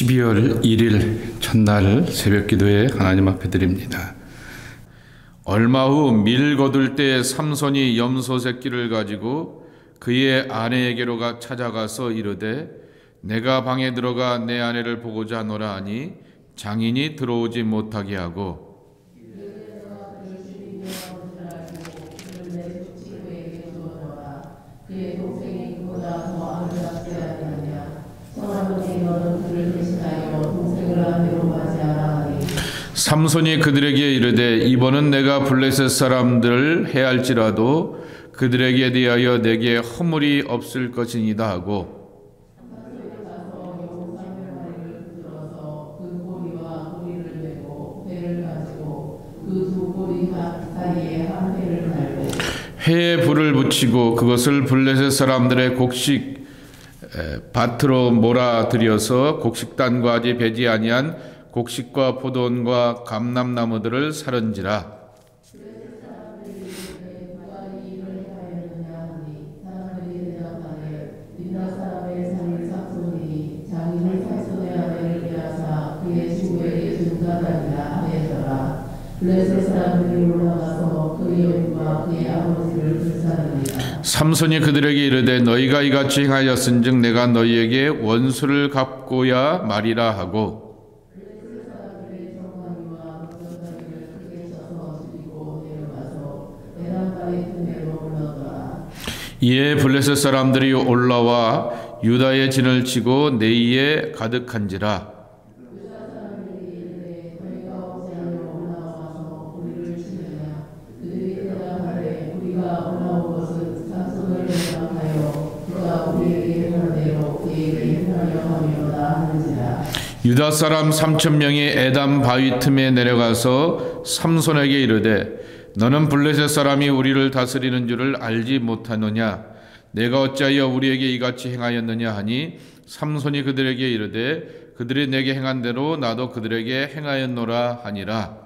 12월 1일 첫날 새벽기도에 하나님 앞에 드립니다. 얼마 후 밀 거둘 때 삼손이 염소 새끼를 가지고 그의 아내에게로 찾아가서 이르되 내가 방에 들어가 내 아내를 보고자 하노라 하니 장인이 들어오지 못하게 하고 삼손이 그들에게 이르되 이번은 내가 블레셋 사람들을 해할지라도 그들에게 대하여 내게 허물이 없을 것이니이다 하고 회에 불을 붙이고 그것을 블레셋 사람들의 곡식 밭으로 몰아들여서 곡식단과 아직 배지 아니한 곡식과 포도원과 감람나무들을 사른지라. 삼손이 그들에게 이르되 너희가 이같이 행하였은즉 내가 너희에게 원수를 갚고야 말이라 하고 이에 블레셋 사람들이 올라와 유다의 진을 치고 네이에 가득한지라. 유다 사람 3,000명이 에담 바위 틈에 내려가서 삼손에게 이르되 너는 블레셋 사람이 우리를 다스리는 줄을 알지 못하느냐? 내가 어찌하여 우리에게 이같이 행하였느냐 하니 삼손이 그들에게 이르되 그들이 내게 행한 대로 나도 그들에게 행하였노라 하니라.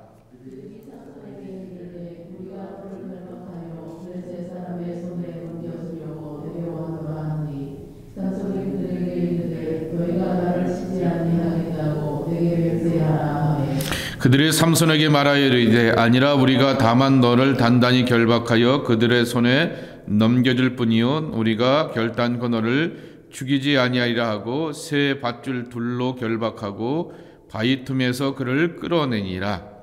그들이 삼손에게 말하여 이르되 아니라 우리가 다만 너를 단단히 결박하여 그들의 손에 넘겨줄 뿐이요 우리가 결단코 너를 죽이지 아니하리라 하고 새 밧줄 둘로 결박하고 바위 틈에서 그를 끌어내니라.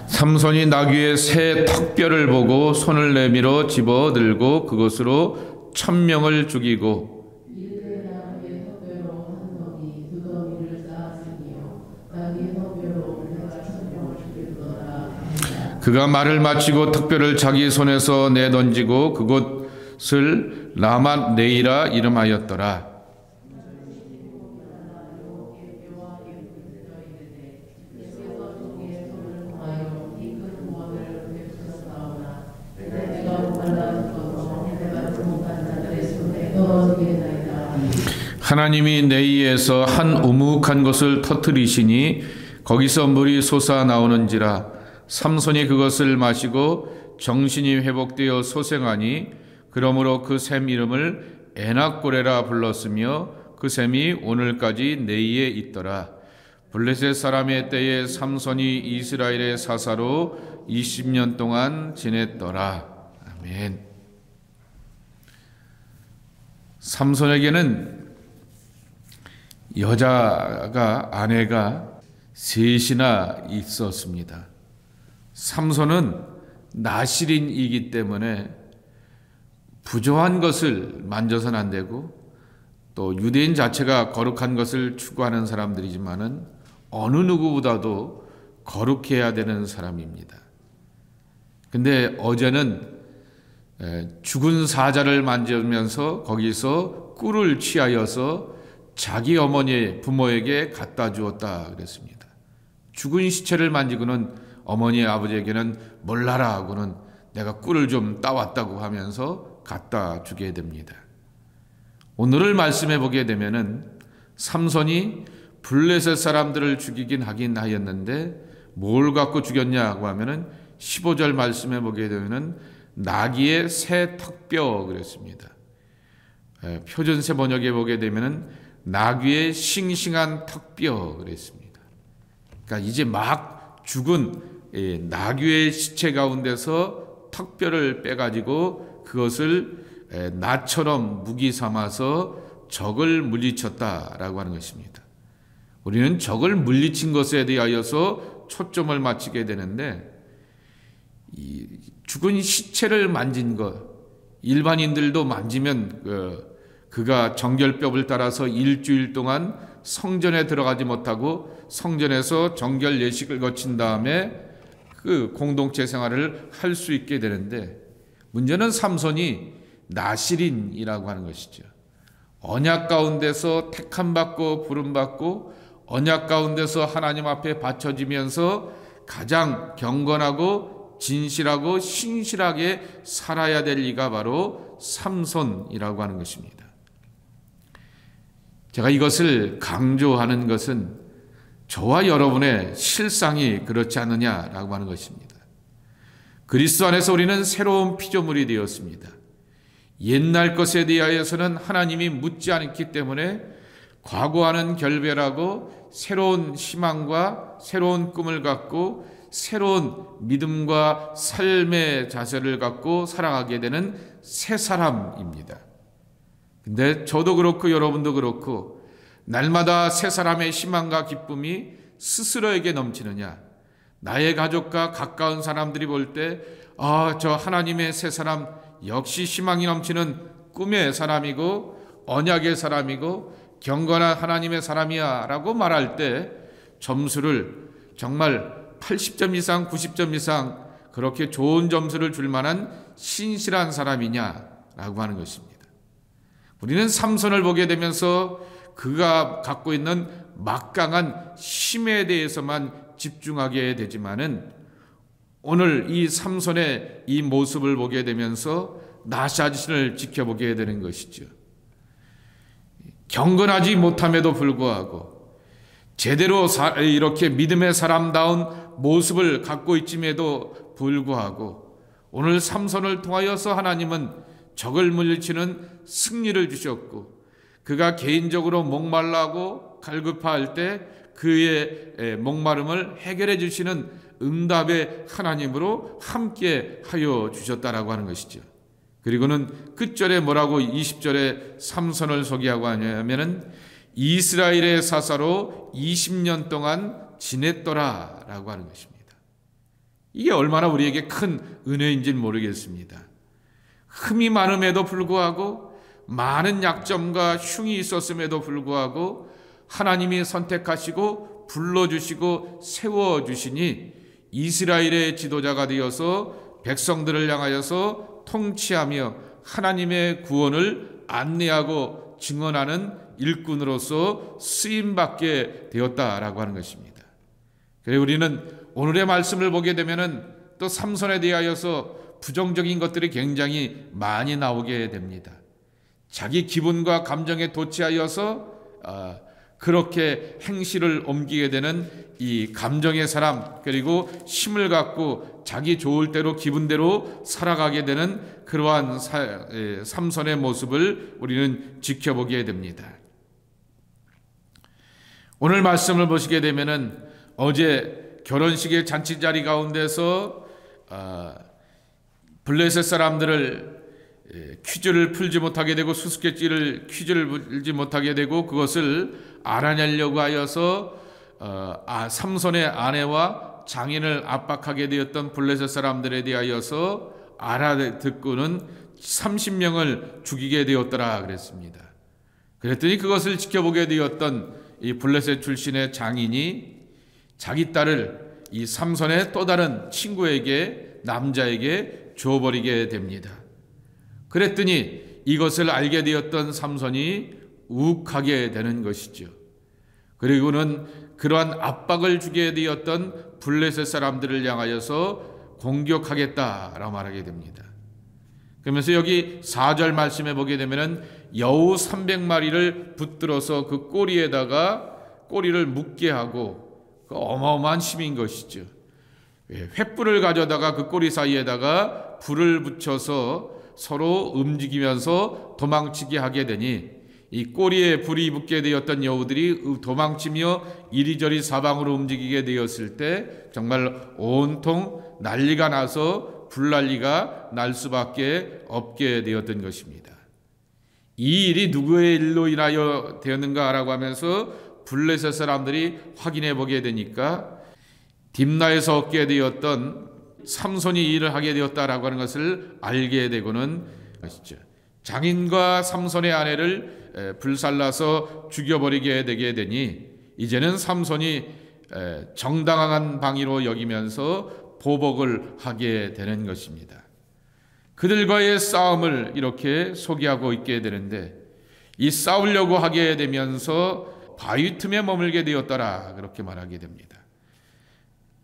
삼손이 나귀의 새 턱뼈를 보고 손을 내밀어 집어들고 그것으로 1,000명을 죽이고 그가 말을 마치고 턱뼈를 자기 손에서 내던지고 그곳을 라맛 네이라 이름하였더라. 하나님이 네이에서 한 우묵한 것을 터뜨리시니 거기서 물이 솟아 나오는지라. 삼손이 그것을 마시고 정신이 회복되어 소생하니 그러므로 그 샘 이름을 에낙고레라 불렀으며 그 샘이 오늘까지 네이에 있더라. 블레셋 사람의 때에 삼손이 이스라엘의 사사로 20년 동안 지냈더라. 아멘. 삼손에게는 아내가 셋이나 있었습니다. 삼손은 나실인이기 때문에 부조한 것을 만져서는 안 되고 또 유대인 자체가 거룩한 것을 추구하는 사람들이지만은 어느 누구보다도 거룩해야 되는 사람입니다. 근데 어제는 죽은 사자를 만지면서 거기서 꿀을 취하여서 자기 어머니 부모에게 갖다 주었다 그랬습니다. 죽은 시체를 만지고는 어머니 아버지에게는 몰라라 하고는 내가 꿀을 좀 따왔다고 하면서 갖다 주게 됩니다. 오늘을 말씀해 보게 되면은 삼손이 블레셋 사람들을 죽이긴 하긴 하였는데 뭘 갖고 죽였냐고 하면은 15절 말씀에 보게 되면은 나귀의 새 턱뼈 그랬습니다. 표준세 번역에 보게 되면은 나귀의 싱싱한 턱뼈 그랬습니다. 그러니까 이제 막 죽은 나귀의 시체 가운데서 턱뼈를 빼가지고 그것을 나처럼 무기 삼아서 적을 물리쳤다라고 하는 것입니다. 우리는 적을 물리친 것에 대하여서 초점을 맞추게 되는데 이 죽은 시체를 만진 것, 일반인들도 만지면 그가 정결법을 따라서 일주일 동안 성전에 들어가지 못하고 성전에서 정결 예식을 거친 다음에 그 공동체 생활을 할 수 있게 되는데 문제는 삼손이 나실인이라고 하는 것이죠. 언약 가운데서 택함받고 부름받고 언약 가운데서 하나님 앞에 바쳐지면서 가장 경건하고 진실하고 신실하게 살아야 될 이가 바로 삼손이라고 하는 것입니다. 제가 이것을 강조하는 것은 저와 여러분의 실상이 그렇지 않느냐라고 하는 것입니다. 그리스도 안에서 우리는 새로운 피조물이 되었습니다. 옛날 것에 대하여서는 하나님이 묻지 않기 때문에 과거와는 결별하고 새로운 희망과 새로운 꿈을 갖고 새로운 믿음과 삶의 자세를 갖고 살아가게 되는 새 사람입니다. 근데 저도 그렇고 여러분도 그렇고 날마다 새 사람의 희망과 기쁨이 스스로에게 넘치느냐, 나의 가족과 가까운 사람들이 볼 때 저 하나님의 새 사람 역시 희망이 넘치는 꿈의 사람이고 언약의 사람이고 경건한 하나님의 사람이야 라고 말할 때 점수를 정말 80점 이상 90점 이상 그렇게 좋은 점수를 줄 만한 신실한 사람이냐라고 하는 것입니다. 우리는 삼손을 보게 되면서 그가 갖고 있는 막강한 힘에 대해서만 집중하게 되지만은 오늘 이 삼손의 이 모습을 보게 되면서 나 자신을 지켜보게 되는 것이죠. 경건하지 못함에도 불구하고 제대로 이렇게 믿음의 사람다운 모습을 갖고 있음에도 불구하고 오늘 삼손을 통하여서 하나님은 적을 물리치는 승리를 주셨고 그가 개인적으로 목말라고 갈급할 때 그의 목마름을 해결해 주시는 응답의 하나님으로 함께 하여 주셨다라고 하는 것이죠. 그리고는 끝절에 뭐라고 20절에 삼손을 소개하고 하냐면은 이스라엘의 사사로 20년 동안 지냈더라라고 하는 것입니다. 이게 얼마나 우리에게 큰 은혜인지는 모르겠습니다. 흠이 많음에도 불구하고 많은 약점과 흉이 있었음에도 불구하고 하나님이 선택하시고 불러주시고 세워주시니 이스라엘의 지도자가 되어서 백성들을 향하여서 통치하며 하나님의 구원을 안내하고 증언하는 일꾼으로서 쓰임받게 되었다라고 하는 것입니다. 그래서 우리는 오늘의 말씀을 보게 되면은 또 삼손에 대하여서 부정적인 것들이 굉장히 많이 나오게 됩니다. 자기 기분과 감정에 도취하여서 그렇게 행실을 옮기게 되는 이 감정의 사람, 그리고 힘을 갖고 자기 좋을 대로 기분대로 살아가게 되는 그러한 삼손의 모습을 우리는 지켜보게 됩니다. 오늘 말씀을 보시게 되면은 어제 결혼식의 잔치자리 가운데서 블레셋 사람들을 퀴즈를 풀지 못하게 되고 수수께끼를 퀴즈를 풀지 못하게 되고 그것을 알아내려고 하여서 삼손의 아내와 장인을 압박하게 되었던 블레셋 사람들에 대하여서 알아듣고는 30명을 죽이게 되었더라 그랬습니다. 그랬더니 그것을 지켜보게 되었던 이 블레셋 출신의 장인이 자기 딸을 이 삼손의 또 다른 친구에게 남자에게 줘버리게 됩니다. 그랬더니 이것을 알게 되었던 삼손이 욱하게 되는 것이죠. 그리고는 그러한 압박을 주게 되었던 블레셋 사람들을 향하여서 공격하겠다라고 말하게 됩니다. 그러면서 여기 4절 말씀에 보게 되면은 여우 300마리를 붙들어서 그 꼬리에다가 꼬리를 묶게 하고 그 어마어마한 힘인 것이죠. 횃불을 가져다가 그 꼬리 사이에다가 불을 붙여서 서로 움직이면서 도망치게 하게 되니 이 꼬리에 불이 붙게 되었던 여우들이 도망치며 이리저리 사방으로 움직이게 되었을 때 정말 온통 난리가 나서 불난리가 날 수밖에 없게 되었던 것입니다. 이 일이 누구의 일로 인하여 되었는가라고 하면서 블레셋 사람들이 확인해 보게 되니까 딥나에서 얻게 되었던 삼손이 이 일을 하게 되었다라고 하는 것을 알게 되고는 것이죠. 장인과 삼손의 아내를 불살라서 죽여버리게 되게 되니 이제는 삼손이 정당한 방위로 여기면서 보복을 하게 되는 것입니다. 그들과의 싸움을 이렇게 소개하고 있게 되는데 이 싸우려고 하게 되면서 바위 틈에 머물게 되었더라 그렇게 말하게 됩니다.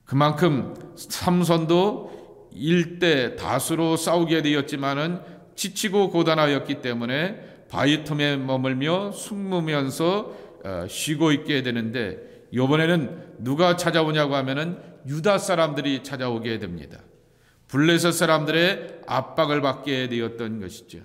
그만큼 삼손도 일대 다수로 싸우게 되었지만은 지치고 고단하였기 때문에 바위 틈에 머물며 숨으면서 쉬고 있게 되는데 이번에는 누가 찾아오냐고 하면은 유다 사람들이 찾아오게 됩니다. 블레셋 사람들의 압박을 받게 되었던 것이죠.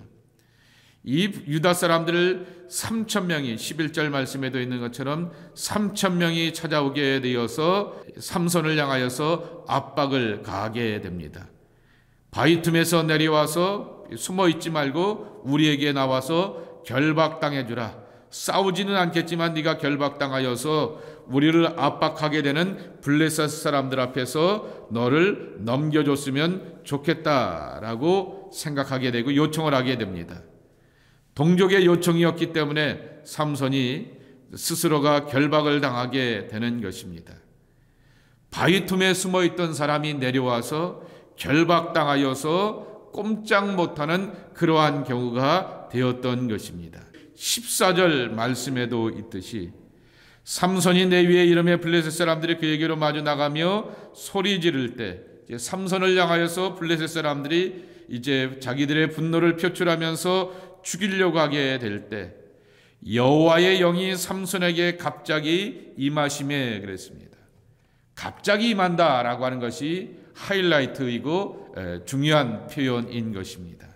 이 유다 사람들을 3,000명이 11절 말씀에도 있는 것처럼 3,000명이 찾아오게 되어서 삼손을 향하여서 압박을 가하게 됩니다. 바위 틈에서 내려와서 숨어 있지 말고 우리에게 나와서 결박당해 주라. 싸우지는 않겠지만 네가 결박당하여서 우리를 압박하게 되는 블레셋 사람들 앞에서 너를 넘겨줬으면 좋겠다라고 생각하게 되고 요청을 하게 됩니다. 동족의 요청이었기 때문에 삼손이 스스로가 결박을 당하게 되는 것입니다. 바위 틈에 숨어 있던 사람이 내려와서 결박당하여서 꼼짝 못하는 그러한 경우가 되었던 것입니다. 14절 말씀에도 있듯이 삼손이 내 위에 이름에 블레셋 사람들이 그에게로 마주 나가며 소리 지를 때 삼손을 향하여서 블레셋 사람들이 이제 자기들의 분노를 표출하면서 죽이려고 하게 될 때 여호와의 영이 삼손에게 갑자기 임하심에 그랬습니다. 갑자기 임한다라고 하는 것이 하이라이트이고 중요한 표현인 것입니다.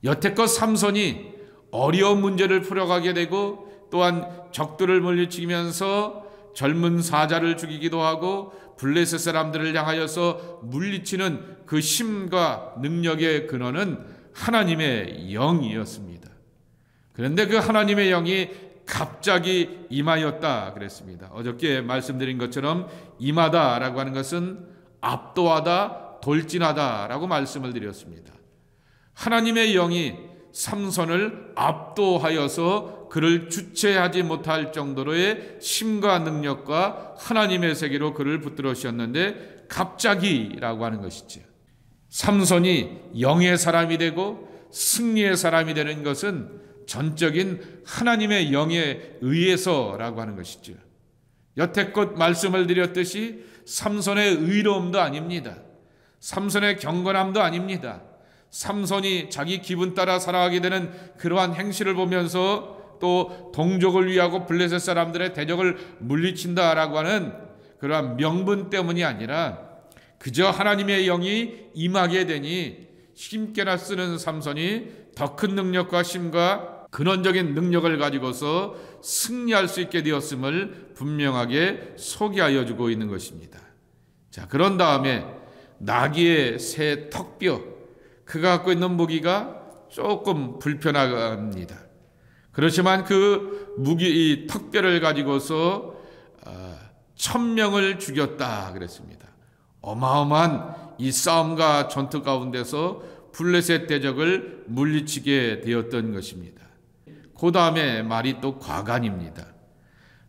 여태껏 삼손이 어려운 문제를 풀어가게 되고 또한 적들을 물리치면서 젊은 사자를 죽이기도 하고 블레셋 사람들을 향하여서 물리치는 그 힘과 능력의 근원은 하나님의 영이었습니다. 그런데 그 하나님의 영이 갑자기 임하였다 그랬습니다. 어저께 말씀드린 것처럼 임하다라고 하는 것은 압도하다, 돌진하다라고 말씀을 드렸습니다. 하나님의 영이 삼손을 압도하여서 그를 주체하지 못할 정도로의 힘과 능력과 하나님의 세계로 그를 붙들으셨는데 갑자기라고 하는 것이죠. 삼손이 영의 사람이 되고 승리의 사람이 되는 것은 전적인 하나님의 영에 의해서라고 하는 것이죠. 여태껏 말씀을 드렸듯이 삼손의 의로움도 아닙니다. 삼손의 경건함도 아닙니다. 삼손이 자기 기분 따라 살아가게 되는 그러한 행실을 보면서 또 동족을 위하고 블레셋 사람들의 대적을 물리친다라고 하는 그러한 명분 때문이 아니라 그저 하나님의 영이 임하게 되니 힘께나 쓰는 삼손이 더 큰 능력과 힘과 근원적인 능력을 가지고서 승리할 수 있게 되었음을 분명하게 소개하여 주고 있는 것입니다. 자, 그런 다음에 나귀의 새 턱뼈, 그가 갖고 있는 무기가 조금 불편합니다. 그렇지만 그 무기, 이 턱뼈를 가지고서 1,000명을 죽였다 그랬습니다. 어마어마한 이 싸움과 전투 가운데서 블레셋 대적을 물리치게 되었던 것입니다. 그 다음에 말이 또 과간입니다.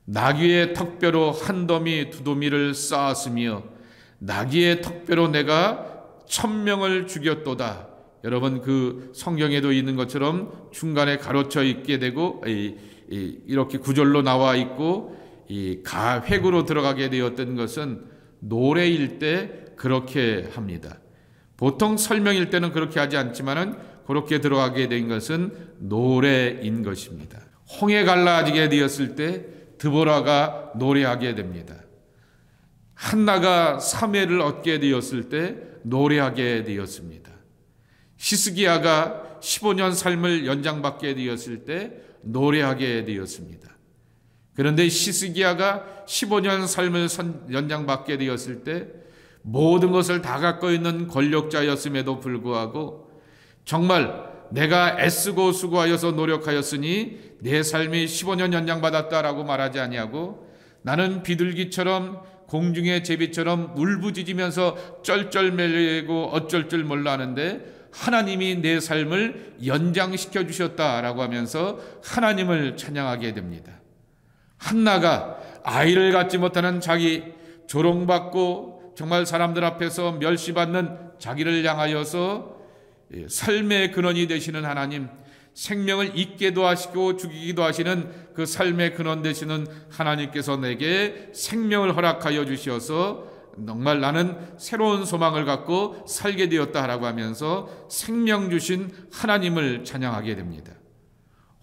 나귀의 턱뼈로 한 더미 두 더미를 쌓았으며 나귀의 턱뼈로 내가 1,000명을 죽였도다. 여러분 그 성경에도 있는 것처럼 중간에 가로쳐 있게 되고 이렇게 구절로 나와 있고 이 획으로 들어가게 되었던 것은 노래일 때 그렇게 합니다. 보통 설명일 때는 그렇게 하지 않지만은 그렇게 들어가게 된 것은 노래인 것입니다. 홍해 갈라지게 되었을 때 드보라가 노래하게 됩니다. 한나가 사무엘을 얻게 되었을 때 노래하게 되었습니다. 히스기야가 15년 삶을 연장받게 되었을 때 노래하게 되었습니다. 그런데 히스기야가 15년 삶을 연장받게 되었을 때 모든 것을 다 갖고 있는 권력자였음에도 불구하고 정말 내가 애쓰고 수고하여서 노력하였으니 내 삶이 15년 연장받았다라고 말하지 아니하고 나는 비둘기처럼 공중의 제비처럼 울부짖으면서 쩔쩔매고 어쩔 줄 몰라 하는데 하나님이 내 삶을 연장시켜 주셨다라고 하면서 하나님을 찬양하게 됩니다. 한나가 아이를 갖지 못하는 자기, 조롱받고 정말 사람들 앞에서 멸시받는 자기를 향하여서 삶의 근원이 되시는 하나님, 생명을 잊게도 하시고 죽이기도 하시는 그 삶의 근원 되시는 하나님께서 내게 생명을 허락하여 주셔서 정말 나는 새로운 소망을 갖고 살게 되었다라고 하면서 생명 주신 하나님을 찬양하게 됩니다.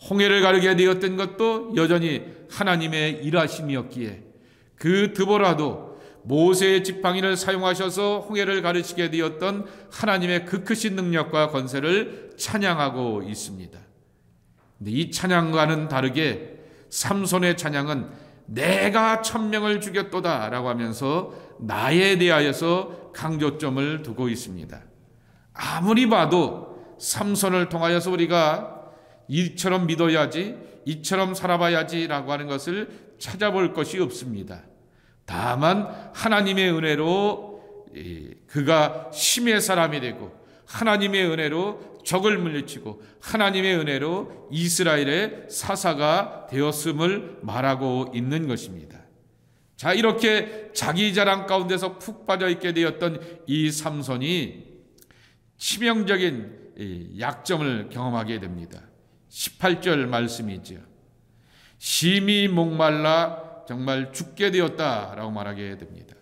홍해를 가르게 되었던 것도 여전히 하나님의 일하심이었기에 그 드보라도 모세의 지팡이를 사용하셔서 홍해를 가르치게 되었던 하나님의 그 크신 능력과 권세를 찬양하고 있습니다. 근데 이 찬양과는 다르게 삼손의 찬양은 내가 1000명을 죽였도다 라고 하면서 나에 대하여서 강조점을 두고 있습니다. 아무리 봐도 삼손을 통하여서 우리가 이처럼 믿어야지, 이처럼 살아봐야지 라고 하는 것을 찾아볼 것이 없습니다. 다만 하나님의 은혜로 그가 심의 사람이 되고 하나님의 은혜로 적을 물리치고 하나님의 은혜로 이스라엘의 사사가 되었음을 말하고 있는 것입니다. 자, 이렇게 자기 자랑 가운데서 푹 빠져 있게 되었던 이 삼손이 치명적인 약점을 경험하게 됩니다. 18절 말씀이죠. 심히 목말라 정말 죽게 되었다라고 말하게 됩니다.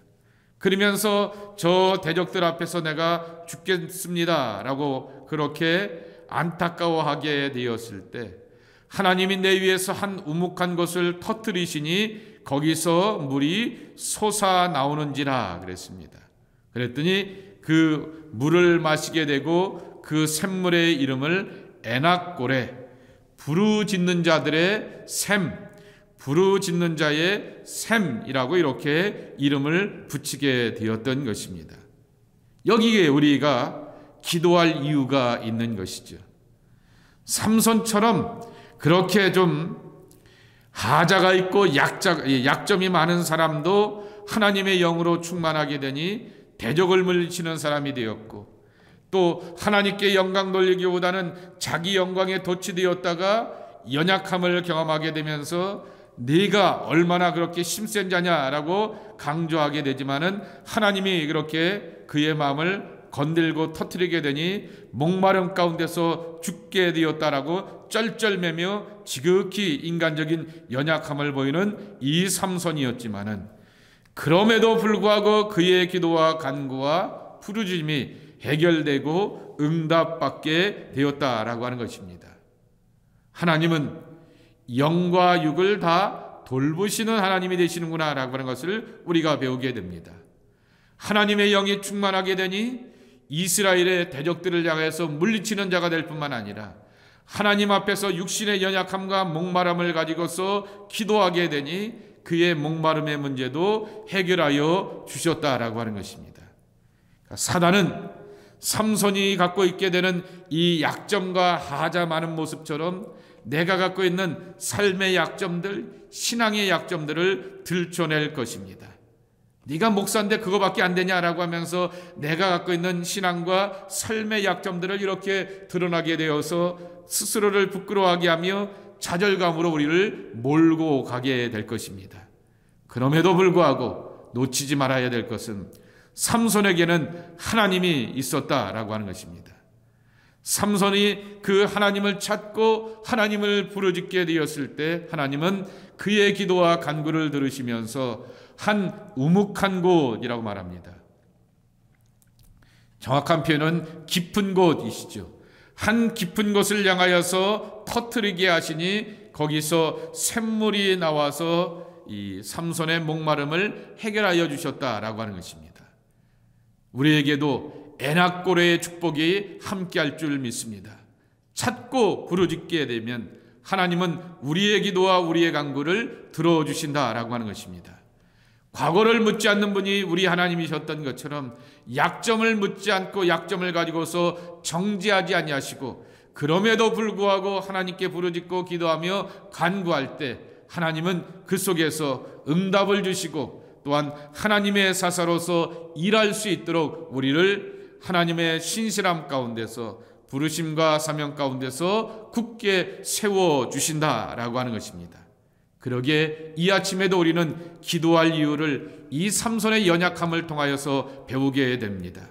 그러면서 저 대적들 앞에서 내가 죽겠습니다라고 그렇게 안타까워하게 되었을 때 하나님이 내 위에서 한 우묵한 곳을 터뜨리시니 거기서 물이 솟아 나오는지라 그랬습니다. 그랬더니 그 물을 마시게 되고 그 샘물의 이름을 에낙고레, 부르짖는 자들의 샘, 부르짖는 자의 샘이라고 이렇게 이름을 붙이게 되었던 것입니다. 여기에 우리가 기도할 이유가 있는 것이죠. 삼손처럼 그렇게 좀 하자가 있고 약점이 많은 사람도 하나님의 영으로 충만하게 되니 대적을 물리치는 사람이 되었고, 또 하나님께 영광 돌리기보다는 자기 영광에 도취되었다가 연약함을 경험하게 되면서 네가 얼마나 그렇게 힘센 자냐라고 강조하게 되지만은 하나님이 그렇게 그의 마음을 건들고 터뜨리게 되니 목마름 가운데서 죽게 되었다라고 쩔쩔매며 지극히 인간적인 연약함을 보이는 이 삼손이었지만은 그럼에도 불구하고 그의 기도와 간구와 부르짖음이 해결되고 응답받게 되었다라고 하는 것입니다. 하나님은 영과 육을 다 돌보시는 하나님이 되시는구나 라고 하는 것을 우리가 배우게 됩니다. 하나님의 영이 충만하게 되니 이스라엘의 대적들을 향해서 물리치는 자가 될 뿐만 아니라 하나님 앞에서 육신의 연약함과 목마름을 가지고서 기도하게 되니 그의 목마름의 문제도 해결하여 주셨다라고 하는 것입니다. 사단은 삼손이 갖고 있게 되는 이 약점과 하자 많은 모습처럼 내가 갖고 있는 삶의 약점들, 신앙의 약점들을 들춰낼 것입니다. 네가 목사인데 그거밖에 안 되냐라고 하면서 내가 갖고 있는 신앙과 삶의 약점들을 이렇게 드러나게 되어서 스스로를 부끄러워하게 하며 좌절감으로 우리를 몰고 가게 될 것입니다. 그럼에도 불구하고 놓치지 말아야 될 것은 삼손에게는 하나님이 있었다라고 하는 것입니다. 삼손이 그 하나님을 찾고 하나님을 부르짖게 되었을 때 하나님은 그의 기도와 간구를 들으시면서 한 우묵한 곳이라고 말합니다. 정확한 표현은 깊은 곳이시죠. 한 깊은 곳을 향하여서 터뜨리게 하시니 거기서 샘물이 나와서 이 삼손의 목마름을 해결하여 주셨다라고 하는 것입니다. 우리에게도 에낙고레의 축복이 함께할 줄 믿습니다. 찾고 부르짖게 되면 하나님은 우리의 기도와 우리의 간구를 들어주신다라고 하는 것입니다. 과거를 묻지 않는 분이 우리 하나님이셨던 것처럼 약점을 묻지 않고 약점을 가지고서 정죄하지 아니하시고, 그럼에도 불구하고 하나님께 부르짖고 기도하며 간구할 때 하나님은 그 속에서 응답을 주시고, 또한 하나님의 사사로서 일할 수 있도록 우리를 하나님의 신실함 가운데서, 부르심과 사명 가운데서 굳게 세워주신다라고 하는 것입니다. 그러기에 이 아침에도 우리는 기도할 이유를 이 삼손의 연약함을 통하여서 배우게 됩니다.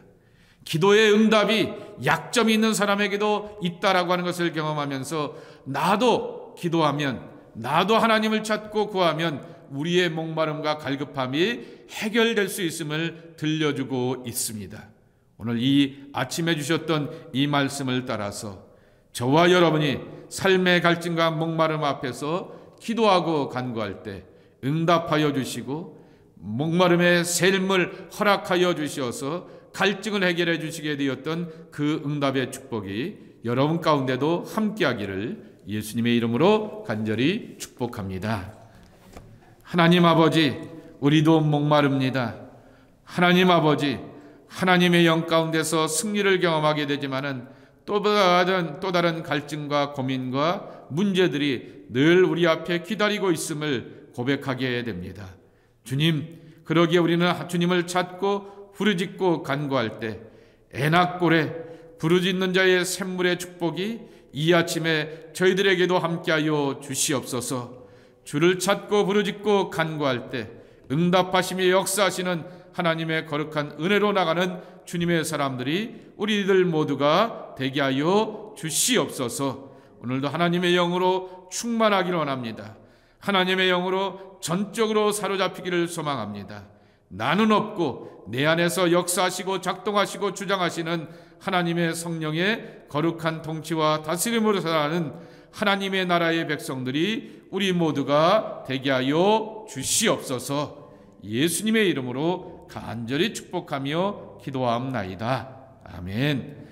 기도의 응답이 약점이 있는 사람에게도 있다라고 하는 것을 경험하면서, 나도 기도하면, 나도 하나님을 찾고 구하면 우리의 목마름과 갈급함이 해결될 수 있음을 들려주고 있습니다. 오늘 이 아침에 주셨던 이 말씀을 따라서 저와 여러분이 삶의 갈증과 목마름 앞에서 기도하고 간구할 때 응답하여 주시고, 목마름의 샘을 허락하여 주셔서 갈증을 해결해 주시게 되었던 그 응답의 축복이 여러분 가운데도 함께하기를 예수님의 이름으로 간절히 축복합니다. 하나님 아버지, 우리도 목마릅니다. 하나님 아버지, 하나님의 영 가운데서 승리를 경험하게 되지만은 또 다른 갈증과 고민과 문제들이 늘 우리 앞에 기다리고 있음을 고백하게 됩니다. 주님, 그러기에 우리는 주님을 찾고 부르짖고 간구할 때 에낙고레 부르짖는 자의 샘물의 축복이 이 아침에 저희들에게도 함께하여 주시옵소서. 주를 찾고 부르짖고 간구할 때 응답하시며 역사하시는 하나님의 거룩한 은혜로 나가는 주님의 사람들이 우리들 모두가 되게 하여 주시옵소서. 오늘도 하나님의 영으로 충만하기를 원합니다. 하나님의 영으로 전적으로 사로잡히기를 소망합니다. 나는 없고 내 안에서 역사하시고 작동하시고 주장하시는 하나님의 성령의 거룩한 통치와 다스림으로 살아가는 하나님의 나라의 백성들이 우리 모두가 되게 하여 주시옵소서. 예수님의 이름으로 간절히 축복하며 기도하옵나이다. 아멘.